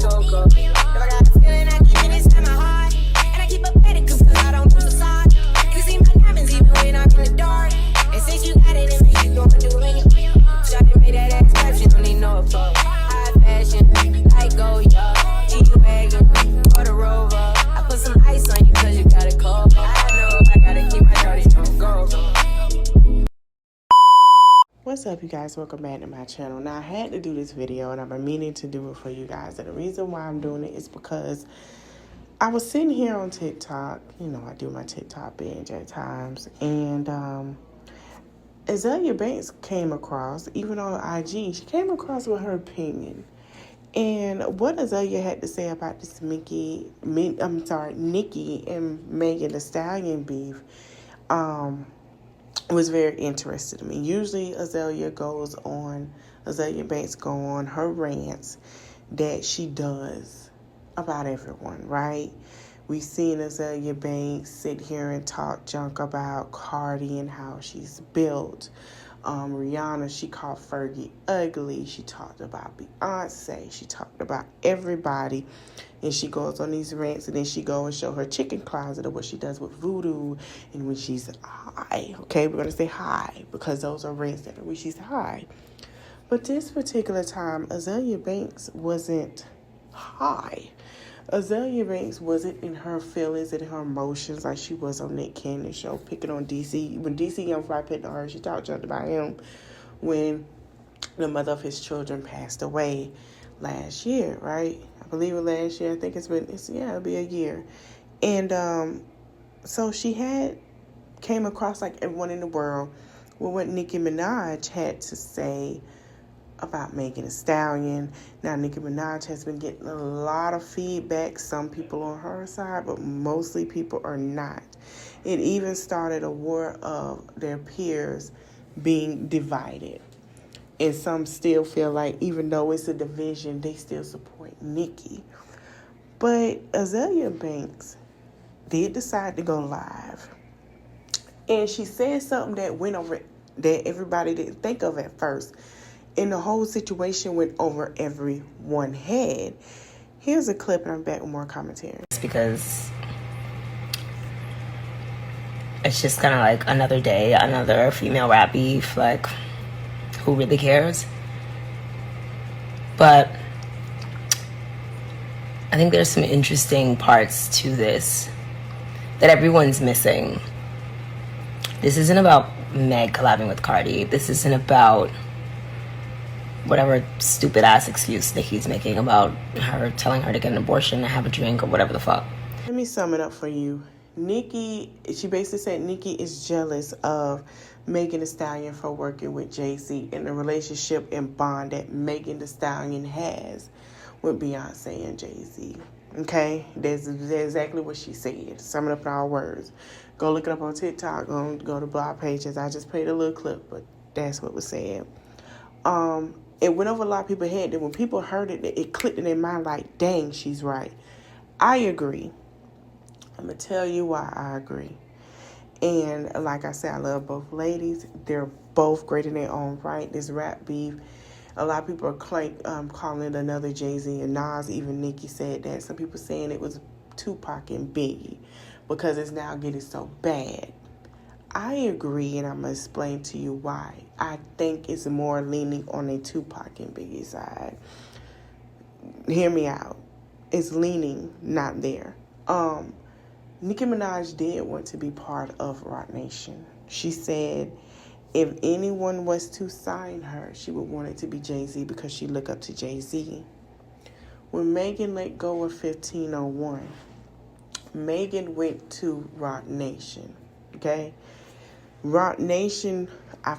go, go. If I got a feeling, I keep it inside my heart. And I keep a pedicure cause I don't choose a side. You can see my diamonds even when I'm in the dark. And since you got it in me, you gon' do anything. Shot and made that ass clap, she don't need no applause. High fashion, like Goya, G-Wagon, or the Rover. I put some ice on you cause you got a cold. I know I gotta keep my dirty don't go. What's up, you guys? Welcome back to my channel. Now, I had to do this video and I've been meaning to do it for you guys. And the reason why I'm doing it is because I was sitting here on TikTok. You know, I do my TikTok binge at times. And Azela Banks came across, even on IG, she came across with her opinion. And what Azela had to say about this Nicki and Megan Thee Stallion beef was very interesting to me. Usually Azela Banks go on her rants that she does about everyone, right? We've seen Azela Banks sit here and talk junk about Cardi and how she's built. Rihanna, she called Fergie ugly. She talked about Beyonce. She talked about everybody. And she goes on these rants and then she go and show her chicken closet of what she does with voodoo and when she's high. Okay, we're going to say high because those are rants that are when she's high. But this particular time, Azela Banks wasn't high. Azela Banks wasn't in her feelings and her emotions like she was on Nick Cannon's show, picking on DC. When DC Young Fly picked on her, she talked junk about him when the mother of his children passed away last year, right? I believe it last year. I think it'll be a year. And so she came across like everyone in the world with what Nicki Minaj had to say about Megan Thee Stallion. Now, Nicki Minaj has been getting a lot of feedback. Some people on her side, but mostly people are not. It even started a war of their peers being divided. And some still feel like, even though it's a division, they still support Nicki. But Azela Banks did decide to go live. And she said something that went over, that everybody didn't think of at first. And the whole situation went over everyone's head. Here's a clip, and I'm back with more commentary. Because it's just kind of like another day, another female rap beef. Like, who really cares? But I think there's some interesting parts to this that everyone's missing. This isn't about Meg collabing with Cardi. This isn't about whatever stupid ass excuse Nicki's making about her telling her to get an abortion and have a drink or whatever the fuck. Let me sum it up for you. She basically said Nicki is jealous of Megan Thee Stallion for working with Jay-Z in the relationship and bond that Megan Thee Stallion has with Beyonce and Jay-Z. Okay? That's exactly what she said. Sum it up in our words. Go look it up on TikTok. Go to blog pages. I just played a little clip, but that's what was said. It went over a lot of people's head. And when people heard it, it clicked in their mind like, dang, she's right. I agree. I'm going to tell you why I agree. And like I said, I love both ladies. They're both great in their own right. This rap beef, a lot of people are calling it another Jay-Z and Nas. Even Nicki said that. Some people saying it was Tupac and Biggie because it's now getting so bad. I agree, and I'm going to explain to you why. I think it's more leaning on a Tupac and Biggie side. Hear me out. It's leaning, not there. Nicki Minaj did want to be part of Roc Nation. She said if anyone was to sign her, she would want it to be Jay-Z because she looked up to Jay-Z. When Megan let go of 1501, Megan went to Roc Nation, okay? Roc Nation, a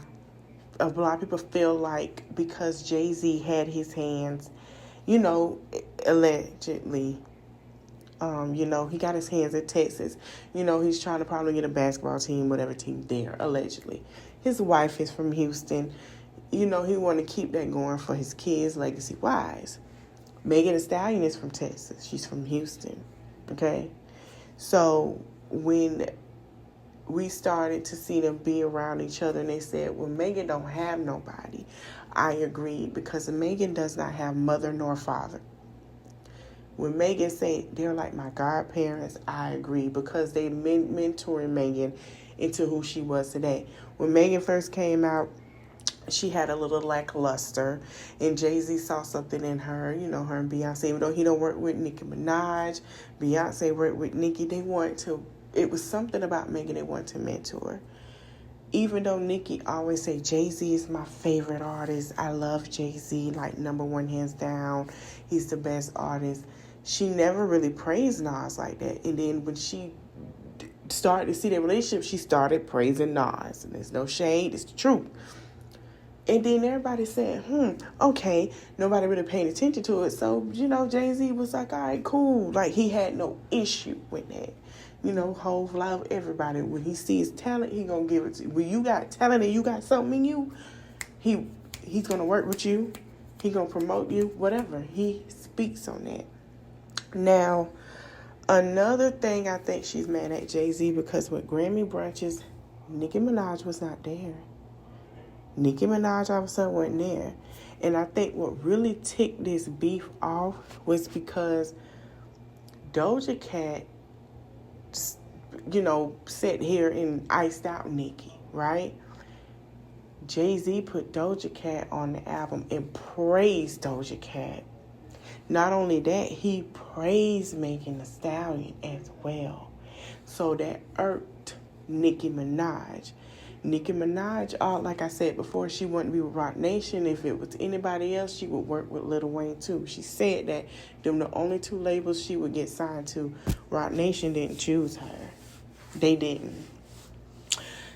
lot of people feel like because Jay-Z had his hands, allegedly, he got his hands in Texas. He's trying to probably get a basketball team, whatever team there, allegedly. His wife is from Houston. He want to keep that going for his kids, legacy-wise. Megan Thee Stallion is from Texas. She's from Houston, okay? So when we started to see them be around each other, and they said, well, Megan don't have nobody. I agreed because Megan does not have mother nor father. When Megan said they're like my godparents, I agree, because they mentoring Megan into who she was today. When Megan first came out, she had a little lackluster, and Jay-Z saw something in her, her and Beyonce. Even though he don't work with Nicki Minaj, Beyonce worked with Nicki. It was something about Megan they wanted to mentor. Even though Nicki always say Jay-Z is my favorite artist, I love Jay-Z, like number one hands down, he's the best artist. She never really praised Nas like that. And then when she started to see their relationship, she started praising Nas. And there's no shade, it's the truth. And then everybody said, okay, nobody really paid attention to it. So, Jay-Z was like, all right, cool. Like, he had no issue with that. Hov love everybody. When he sees talent, he gonna give it to you. When you got talent and you got something in you, he's gonna work with you. He gonna promote you, whatever. He speaks on that. Now, another thing I think she's mad at Jay-Z, because with Grammy brunches, Nicki Minaj was not there. Nicki Minaj all of a sudden wasn't there. And I think what really ticked this beef off was because Doja Cat, sat here and iced out Nicki, right? Jay-Z put Doja Cat on the album and praised Doja Cat. Not only that, he praised Megan Thee Stallion as well. So that irked Nicki Minaj. Nicki Minaj, like I said before, she wouldn't be with Roc Nation. If it was anybody else, she would work with Lil Wayne too. She said that them the only two labels she would get signed to. Roc Nation didn't choose her. They didn't.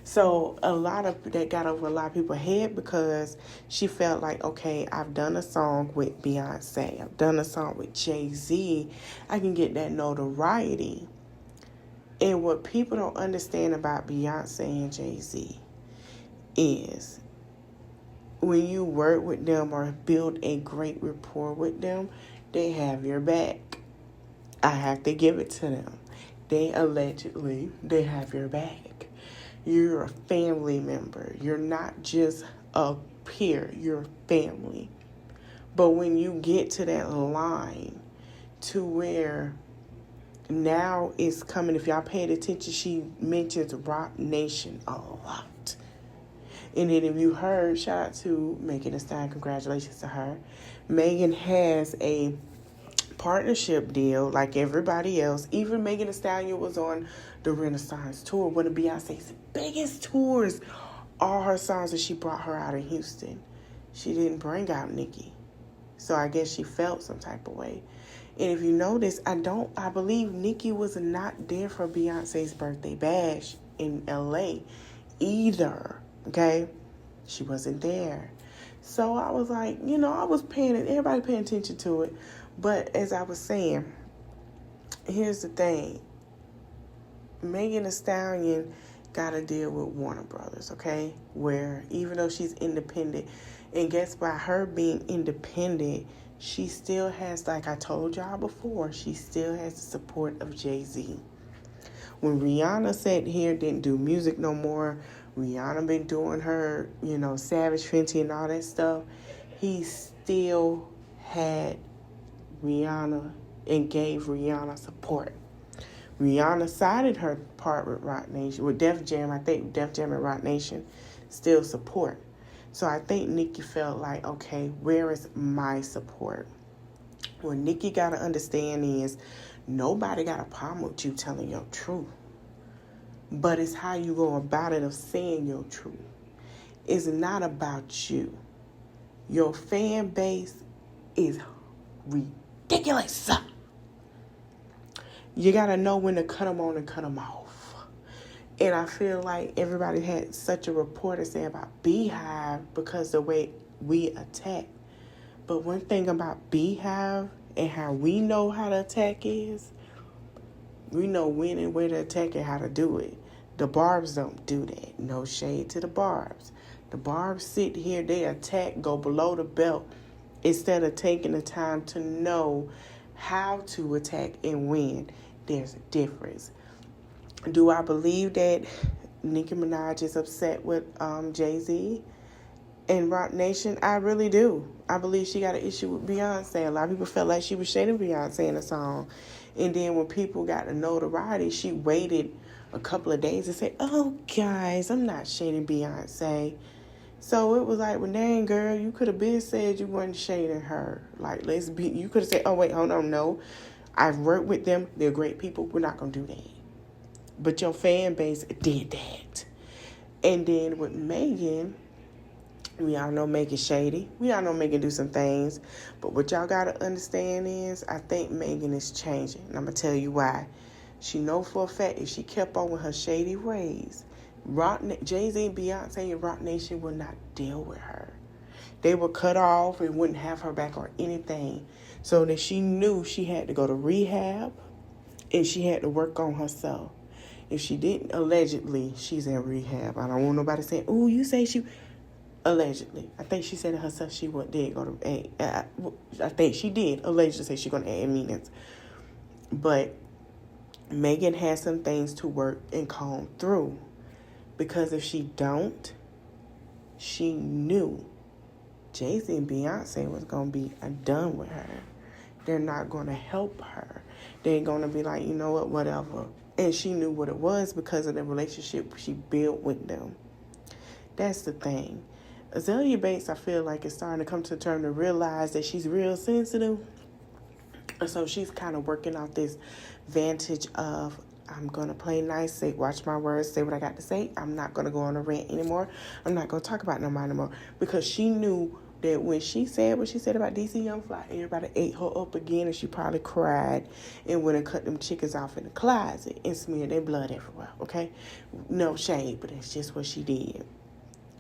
So a lot of that got over a lot of people's head, because she felt like, okay, I've done a song with Beyonce. I've done a song with Jay-Z. I can get that notoriety. And what people don't understand about Beyonce and Jay-Z is when you work with them or build a great rapport with them, they have your back. I have to give it to them. They have your back. You're a family member. You're not just a peer. You're family. But when you get to that line to where now it's coming, if y'all paid attention, she mentions Roc Nation a lot. And then if you heard, shout out to Megan Thee Stallion, congratulations to her. Megan has a partnership deal like everybody else. Even Megan Thee Stallion was on the Renaissance tour, one of Beyonce's biggest tours. All her songs that she brought her out in Houston, she didn't bring out Nicki. So I guess she felt some type of way. And if you notice, I believe Nicki was not there for Beyonce's birthday bash in LA either. Okay? She wasn't there. So I was like, everybody paying attention to it. But as I was saying, here's the thing. Megan Thee Stallion got to deal with Warner Brothers, okay? Where even though she's independent, and guess by her being independent, she still has, like I told y'all before, she still has the support of Jay-Z. When Rihanna sat here, didn't do music no more, Rihanna been doing her, Savage Fenty and all that stuff, he still had Rihanna and gave Rihanna support. Rihanna sided her part with Roc Nation, with Def Jam. I think Def Jam and Roc Nation still support. So I think Nicki felt like, okay, where is my support? What Nicki got to understand is nobody got a problem with you telling your truth. But it's how you go about it of saying your truth. It's not about you. Your fan base is ridiculous. You got to know when to cut them on and cut them off. And I feel like everybody had such a report to say about Beehive because the way we attack. But one thing about Beehive and how we know how to attack is, we know when and where to attack and how to do it. The Barbs don't do that. No shade to the Barbs. The Barbs sit here, they attack, go below the belt, instead of taking the time to know how to attack and when. There's a difference. Do I believe that Nicki Minaj is upset with Jay-Z? And Rock Nation, I really do. I believe she got an issue with Beyonce. A lot of people felt like she was shading Beyonce in the song. And then when people got the notoriety, she waited a couple of days to say, oh, guys, I'm not shading Beyonce. So it was like, well, dang, girl, you could have been said you weren't shading her. Like, you could have said, oh, wait, hold on, no. I've worked with them. They're great people. We're not going to do that. But your fan base did that. And then with Megan, we all know Megan shady. We all know Megan do some things. But what y'all got to understand is, I think Megan is changing. And I'm going to tell you why. She know for a fact if she kept on with her shady ways, Jay-Z and Beyonce and Rock Nation would not deal with her. They would cut off and wouldn't have her back or anything. So that she knew she had to go to rehab and she had to work on herself. If she didn't, allegedly, she's in rehab. I don't want nobody saying, oh, you say she... Allegedly. I think she said to herself she did go to... I think she did allegedly say she's going to add meetings. But Megan has some things to work and comb through. Because if she don't, she knew Jay-Z and Beyonce was going to be done with her. They're not going to help her. They're going to be like, you know what, whatever. And she knew what it was because of the relationship she built with them. That's the thing. Azalea Banks, I feel like, is starting to come to term to realize that she's real sensitive. So she's kind of working out this vantage of, I'm going to play nice, say, watch my words, say what I got to say. I'm not going to go on a rant anymore. I'm not going to talk about nobody anymore. Because she knew that when she said what she said about DC Young Fly, everybody ate her up again, and she probably cried and went and cut them chickens off in the closet and smeared their blood everywhere, okay? No shade, but it's just what she did.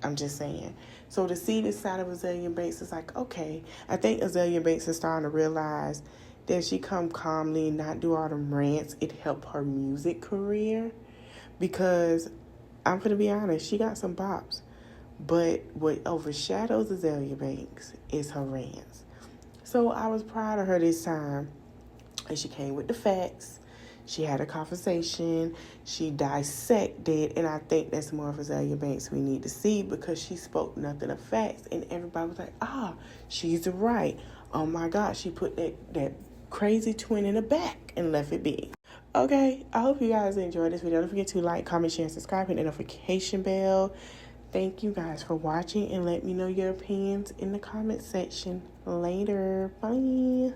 I'm just saying. So to see this side of Azalea Banks is like, okay, I think Azalea Banks is starting to realize that she come calmly and not do all them rants. It helped her music career because I'm going to be honest, she got some bops. But what overshadows Azalea Banks is her rants. So I was proud of her this time. And she came with the facts. She had a conversation. She dissected. And I think that's more of Azalea Banks we need to see because she spoke nothing of facts. And everybody was like, she's right. Oh my God, she put that crazy twin in the back and left it be. Okay, I hope you guys enjoyed this video. Don't forget to like, comment, share, and subscribe, and the notification bell. Thank you guys for watching, and let me know your opinions in the comment section. Later. Bye.